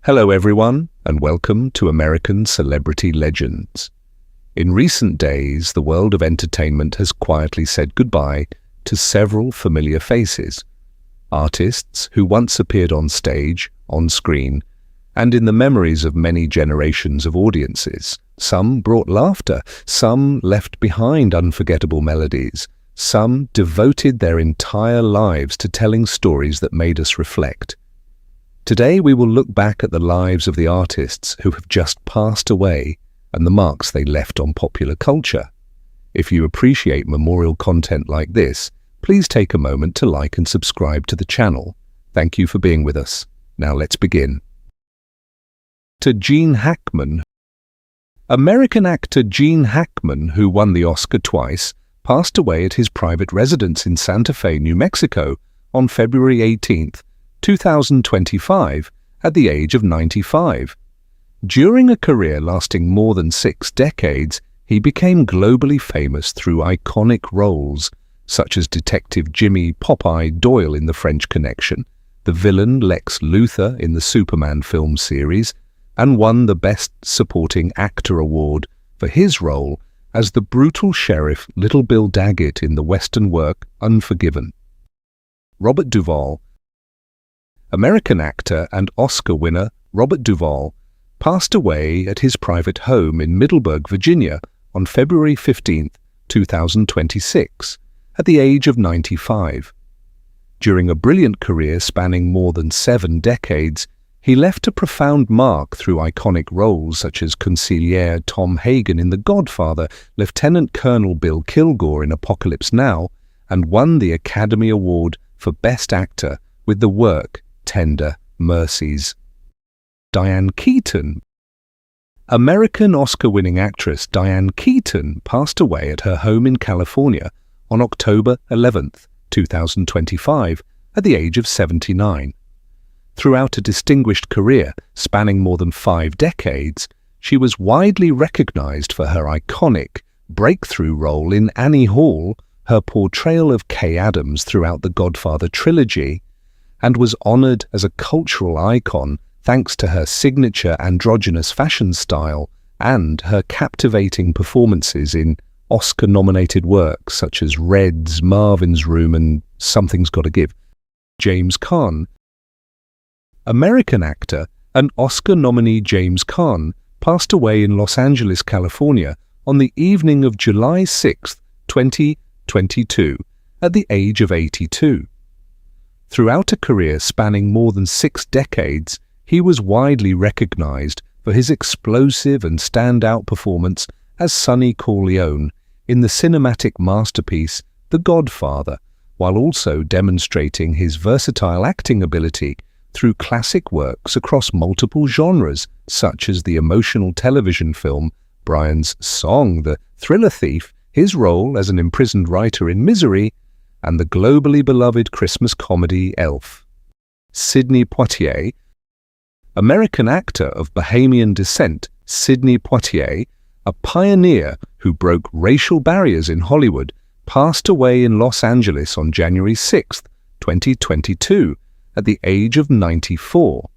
Hello everyone, and welcome to American Celebrity Legends. In recent days, the world of entertainment has quietly said goodbye to several familiar faces. Artists who once appeared on stage, on screen, and in the memories of many generations of audiences. Some brought laughter, some left behind unforgettable melodies, some devoted their entire lives to telling stories that made us reflect. Today we will look back at the lives of the artists who have just passed away and the marks they left on popular culture. If you appreciate memorial content like this, please take a moment to like and subscribe to the channel. Thank you for being with us. Now let's begin. To Gene Hackman. American actor Gene Hackman, who won the Oscar twice, passed away at his private residence in Santa Fe, New Mexico on February 18th, 2025, at the age of 95. During a career lasting more than 6 decades, he became globally famous through iconic roles such as Detective Jimmy "Popeye" Doyle in The French Connection, the villain Lex Luthor in the Superman film series, and won the Best Supporting Actor award for his role as the brutal sheriff Little Bill Daggett in the Western work Unforgiven. Robert Duvall. American actor and Oscar winner Robert Duvall passed away at his private home in Middleburg, Virginia on February 15, 2026, at the age of 95. During a brilliant career spanning more than 7 decades, he left a profound mark through iconic roles such as Consigliere Tom Hagen in The Godfather, Lieutenant Colonel Bill Kilgore in Apocalypse Now, and won the Academy Award for Best Actor with the work Tender Mercies. Diane Keaton. American Oscar-winning actress Diane Keaton passed away at her home in California on October 11, 2025, at the age of 79. Throughout a distinguished career spanning more than 5 decades, she was widely recognized for her iconic breakthrough role in Annie Hall, her portrayal of Kay Adams throughout the Godfather trilogy, and was honored as a cultural icon thanks to her signature androgynous fashion style and her captivating performances in Oscar-nominated works such as Red's, Marvin's Room, and Something's Gotta Give. James Caan. American actor and Oscar nominee James Caan passed away in Los Angeles, California on the evening of July 6, 2022, at the age of 82. Throughout a career spanning more than 6 decades, he was widely recognized for his explosive and standout performance as Sonny Corleone in the cinematic masterpiece The Godfather, while also demonstrating his versatile acting ability through classic works across multiple genres, such as the emotional television film Brian's Song, The Thriller Thief, his role as an imprisoned writer in Misery, and the globally beloved Christmas comedy Elf. Sidney Poitier. American actor of Bahamian descent, Sidney Poitier, a pioneer who broke racial barriers in Hollywood, passed away in Los Angeles on January 6, 2022, at the age of 94.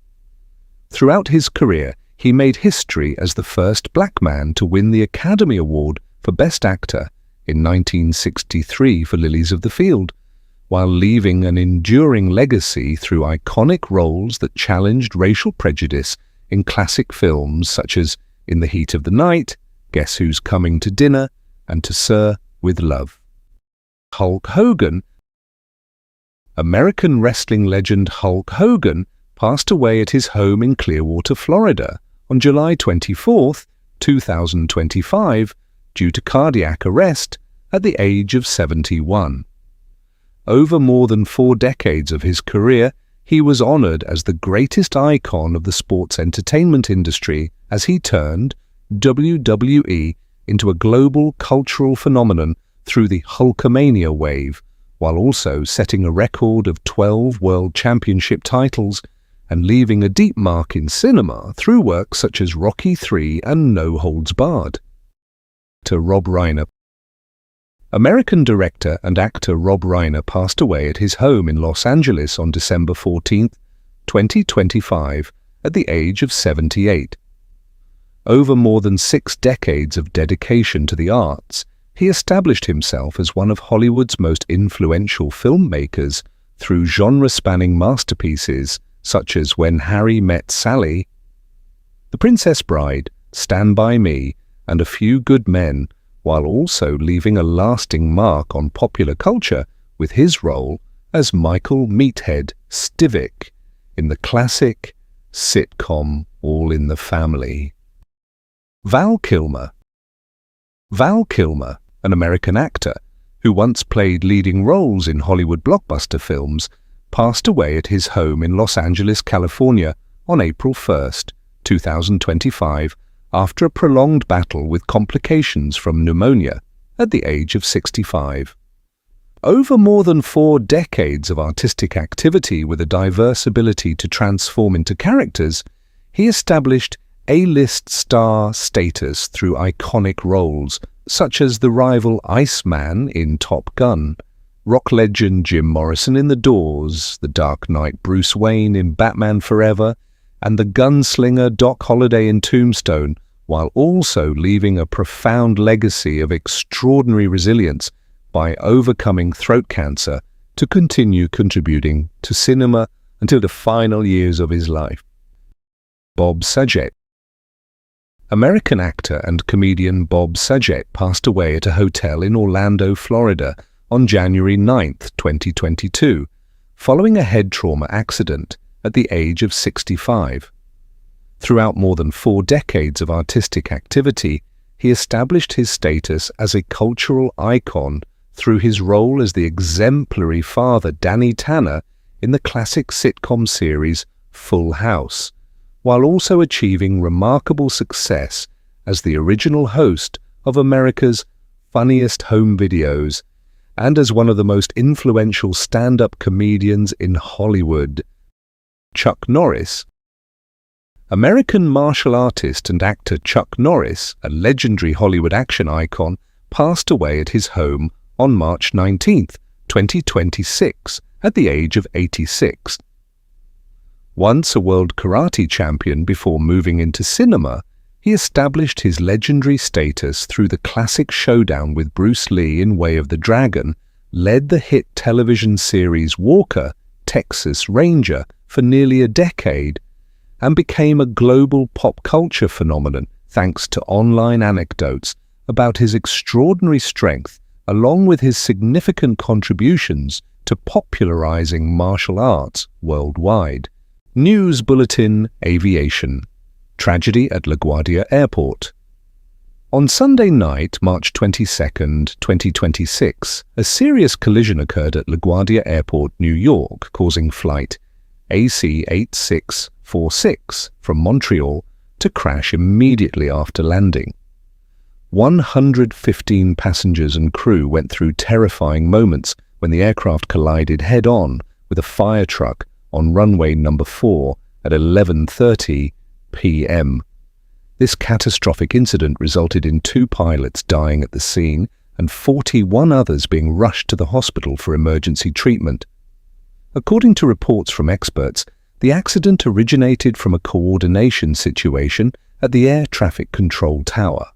Throughout his career, he made history as the first black man to win the Academy Award for Best Actor in 1963 for Lilies of the Field, while leaving an enduring legacy through iconic roles that challenged racial prejudice in classic films such as In the Heat of the Night, Guess Who's Coming to Dinner, and To Sir with Love. Hulk Hogan. American wrestling legend Hulk Hogan passed away at his home in Clearwater, Florida on July 24, 2025, due to cardiac arrest at the age of 71. Over more than 4 decades of his career, he was honored as the greatest icon of the sports entertainment industry as he turned WWE into a global cultural phenomenon through the Hulkamania wave, while also setting a record of 12 World Championship titles and leaving a deep mark in cinema through works such as Rocky III and No Holds Barred. To Rob Reiner. American director and actor Rob Reiner passed away at his home in Los Angeles on December 14, 2025, at the age of 78. Over more than 6 decades of dedication to the arts, he established himself as one of Hollywood's most influential filmmakers through genre-spanning masterpieces such as When Harry Met Sally, The Princess Bride, Stand By Me, and A Few Good Men, while also leaving a lasting mark on popular culture with his role as Michael Meathead Stivic in the classic sitcom All in the Family. Val Kilmer. Val Kilmer, an American actor who once played leading roles in Hollywood blockbuster films, passed away at his home in Los Angeles, California on April 1, 2025, after a prolonged battle with complications from pneumonia at the age of 65. Over more than 4 decades of artistic activity with a diverse ability to transform into characters, he established A-list star status through iconic roles such as the rival Iceman in Top Gun, rock legend Jim Morrison in The Doors, the Dark Knight Bruce Wayne in Batman Forever, and the gunslinger Doc Holliday in Tombstone, while also leaving a profound legacy of extraordinary resilience by overcoming throat cancer to continue contributing to cinema until the final years of his life. Bob Saget. American actor and comedian Bob Saget passed away at a hotel in Orlando, Florida on January 9, 2022, following a head trauma accident at the age of 65. Throughout more than 4 decades of artistic activity, he established his status as a cultural icon through his role as the exemplary father Danny Tanner in the classic sitcom series Full House, while also achieving remarkable success as the original host of America's Funniest Home Videos and as one of the most influential stand-up comedians in Hollywood. Chuck Norris. American martial artist and actor Chuck Norris, a legendary Hollywood action icon, passed away at his home on March 19, 2026, at the age of 86. Once a world karate champion before moving into cinema, he established his legendary status through the classic showdown with Bruce Lee in Way of the Dragon, led the hit television series Walker, Texas Ranger for nearly a decade, and became a global pop culture phenomenon thanks to online anecdotes about his extraordinary strength, along with his significant contributions to popularizing martial arts worldwide. News Bulletin Aviation. Tragedy at LaGuardia Airport. On Sunday night, March 22, 2026, a serious collision occurred at LaGuardia Airport, New York, causing flight AC-8646 from Montreal to crash immediately after landing. 115 passengers and crew went through terrifying moments when the aircraft collided head-on with a fire truck on runway number 4 at 11:30 p.m. This catastrophic incident resulted in 2 pilots dying at the scene and 41 others being rushed to the hospital for emergency treatment. According to reports from experts, the accident originated from a coordination situation at the air traffic control tower.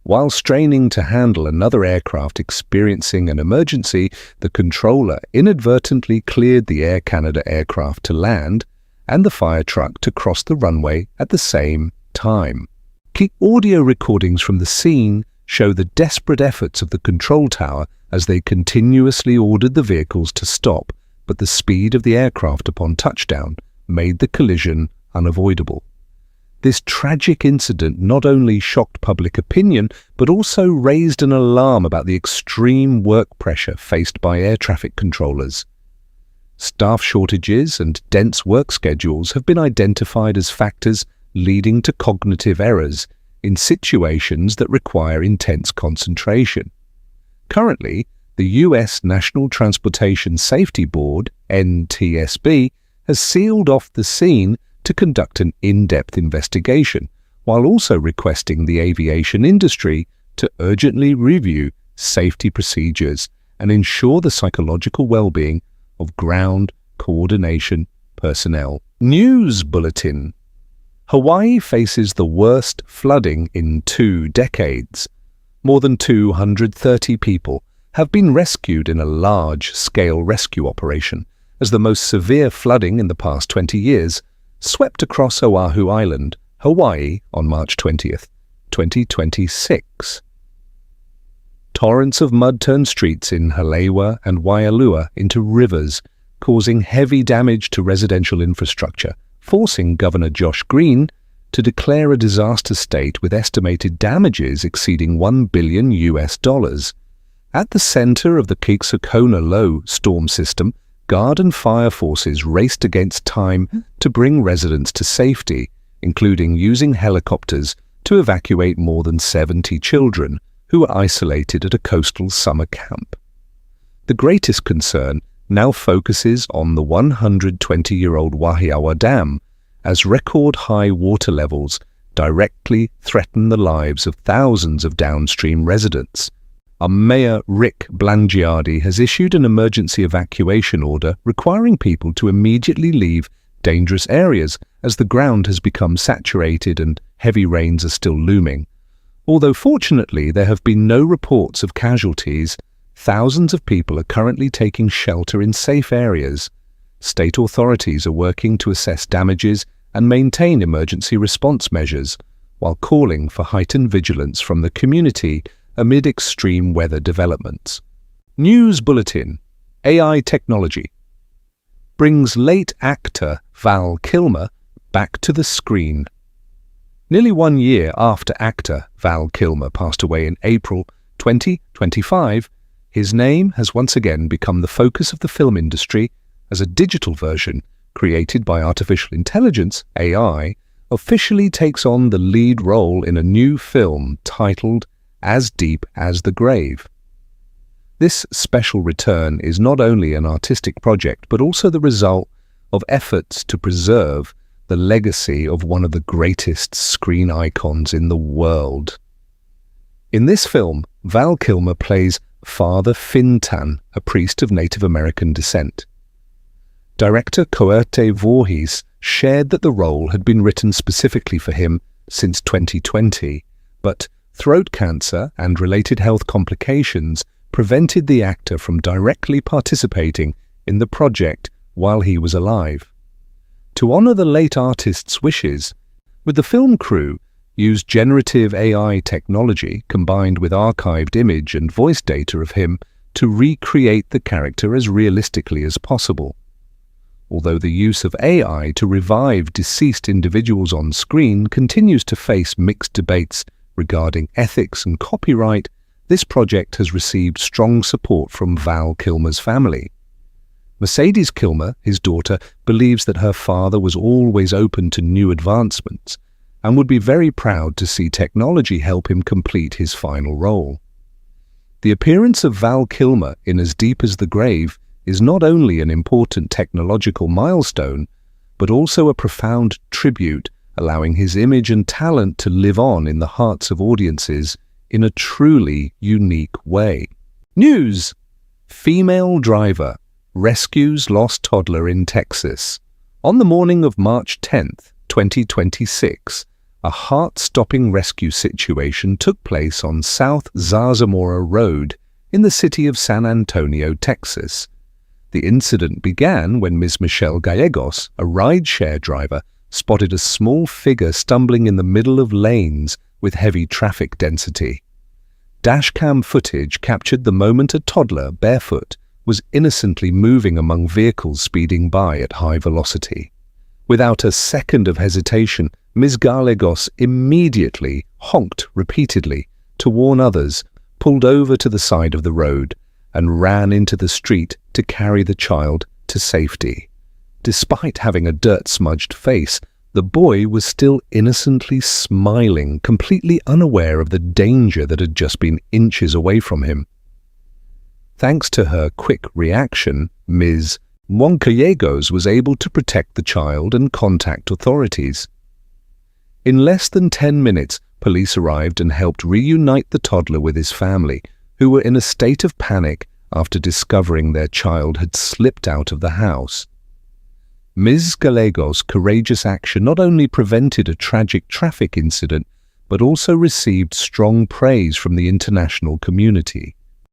While straining to handle another aircraft experiencing an emergency, the controller inadvertently cleared the Air Canada aircraft to land and the fire truck to cross the runway at the same time. Key audio recordings from the scene show the desperate efforts of the control tower as they continuously ordered the vehicles to stop, but the speed of the aircraft upon touchdown made the collision unavoidable. This tragic incident not only shocked public opinion, but also raised an alarm about the extreme work pressure faced by air traffic controllers. Staff shortages and dense work schedules have been identified as factors leading to cognitive errors in situations that require intense concentration. Currently, the U.S. National Transportation Safety Board, NTSB, has sealed off the scene to conduct an in-depth investigation, while also requesting the aviation industry to urgently review safety procedures and ensure the psychological well-being of ground coordination personnel. News Bulletin. Hawaii faces the worst flooding in 2 decades. More than 230 people have been rescued in a large-scale rescue operation as the most severe flooding in the past 20 years swept across Oahu Island, Hawaii, on March 20th, 2026. Torrents of mud turned streets in Halewa and Waialua into rivers, causing heavy damage to residential infrastructure, forcing Governor Josh Green to declare a disaster state with estimated damages exceeding $1 billion. At the center of the Kixakona Low storm system, guard and fire forces raced against time to bring residents to safety, including using helicopters to evacuate more than 70 children who were isolated at a coastal summer camp. The greatest concern now focuses on the 120-year-old Wahiawa Dam, as record-high water levels directly threaten the lives of thousands of downstream residents. Our Mayor Rick Blangiardi has issued an emergency evacuation order requiring people to immediately leave dangerous areas as the ground has become saturated and heavy rains are still looming. Although fortunately there have been no reports of casualties, thousands of people are currently taking shelter in safe areas. State authorities are working to assess damages and maintain emergency response measures, while calling for heightened vigilance from the community amid extreme weather developments. News Bulletin: AI technology brings late actor Val Kilmer back to the screen. Nearly 1 year after actor Val Kilmer passed away in April 2025, his name has once again become the focus of the film industry as a digital version created by artificial intelligence, AI, officially takes on the lead role in a new film titled As Deep as the Grave. This special return is not only an artistic project but also the result of efforts to preserve the legacy of one of the greatest screen icons in the world. In this film, Val Kilmer plays Father Fintan, a priest of Native American descent. Director Coerte Voorhees shared that the role had been written specifically for him since 2020, but throat cancer and related health complications prevented the actor from directly participating in the project while he was alive. To honor the late artist's wishes, with the film crew used generative AI technology combined with archived image and voice data of him to recreate the character as realistically as possible. Although the use of AI to revive deceased individuals on screen continues to face mixed debates regarding ethics and copyright, this project has received strong support from Val Kilmer's family. Mercedes Kilmer, his daughter, believes that her father was always open to new advancements and would be very proud to see technology help him complete his final role. The appearance of Val Kilmer in As Deep as the Grave is not only an important technological milestone, but also a profound tribute, allowing his image and talent to live on in the hearts of audiences in a truly unique way. News: Female driver rescues lost toddler in Texas. On the morning of March 10th, 2026, a heart-stopping rescue situation took place on South Zarzamora Road in the city of San Antonio, Texas. The incident began when Ms. Michelle Gallegos, a rideshare driver, spotted a small figure stumbling in the middle of lanes with heavy traffic density. Dashcam footage captured the moment a toddler, barefoot, was innocently moving among vehicles speeding by at high velocity. Without a second of hesitation, Ms. Gallegos immediately honked repeatedly to warn others, pulled over to the side of the road, and ran into the street to carry the child to safety. Despite having a dirt-smudged face, the boy was still innocently smiling, completely unaware of the danger that had just been inches away from him. Thanks to her quick reaction, Ms. Gallegos was able to protect the child and contact authorities. In less than 10 minutes, police arrived and helped reunite the toddler with his family, who were in a state of panic after discovering their child had slipped out of the house. Ms. Gallegos' courageous action not only prevented a tragic traffic incident, but also received strong praise from the international community.